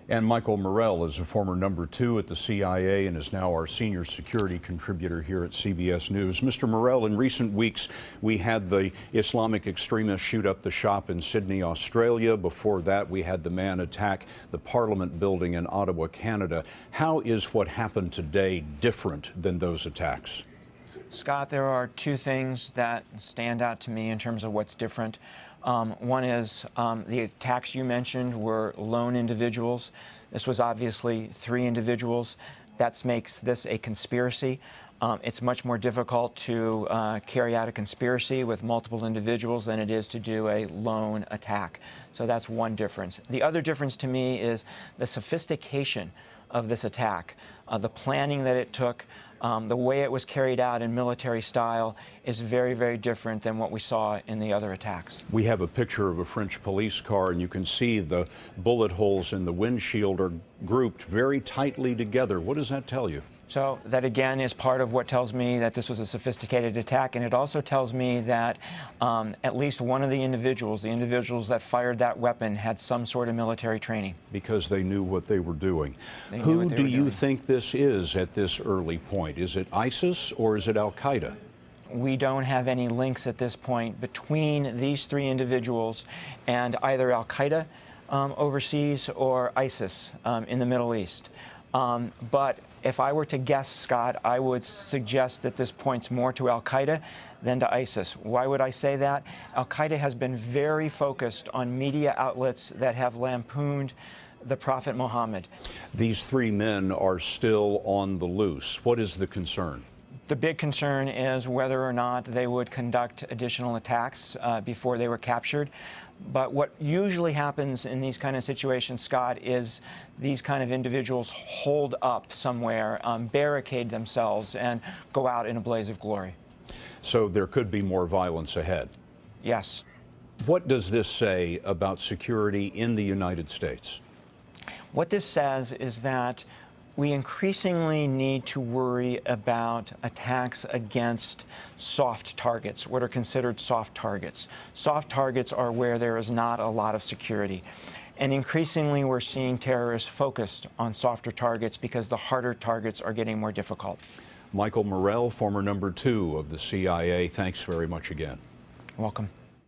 And Michael Morell is a former #2 at the CIA and is now our senior security contributor here at CBS News. Mr. Morell, in recent weeks, we had the Islamic extremists shoot up the shop in Sydney, Australia. Before that, we had the man attack the Parliament building in Ottawa, Canada. How is what happened today different than those attacks? Scott, there are two things that stand out to me in terms of what's different. One is the attacks you mentioned were lone individuals. This was obviously 3 individuals. That makes this a conspiracy. It's much more difficult to carry out a conspiracy with multiple individuals than it is to do a lone attack. So that's one difference. The other difference to me is the sophistication of this attack. The planning that it took, the way it was carried out in military style is very, very different than what we saw in the other attacks. We have a picture of a French police car, and you can see the bullet holes in the windshield are grouped very tightly together. What does that tell you? So that, again, is part of what tells me that this was a sophisticated attack, and it also tells me that at least one of the individuals that fired that weapon, had some sort of military training. Because they knew what they were doing. Who do you think this is at this early point? Is it ISIS or is it Al-Qaeda? We don't have any links at this point between these 3 individuals and either Al-Qaeda overseas or ISIS in the Middle East. But if I were to guess, Scott, I would suggest that this points more to Al-Qaeda than to ISIS. Why would I say that? Al-Qaeda has been very focused on media outlets that have lampooned the Prophet Muhammad. These 3 men are still on the loose. What is the concern? The big concern is whether or not they would conduct additional attacks before they were captured. But what usually happens in these kind of situations, Scott, is these kind of individuals hold up somewhere, barricade themselves, and go out in a blaze of glory. So there could be more violence ahead? Yes. What does this say about security in the United States? What this says is that we increasingly need to worry about attacks against soft targets, what are considered soft targets. Soft targets are where there is not a lot of security. And increasingly, we're seeing terrorists focused on softer targets because the harder targets are getting more difficult. Michael Morell, former #2 of the CIA, thanks very much again. Welcome.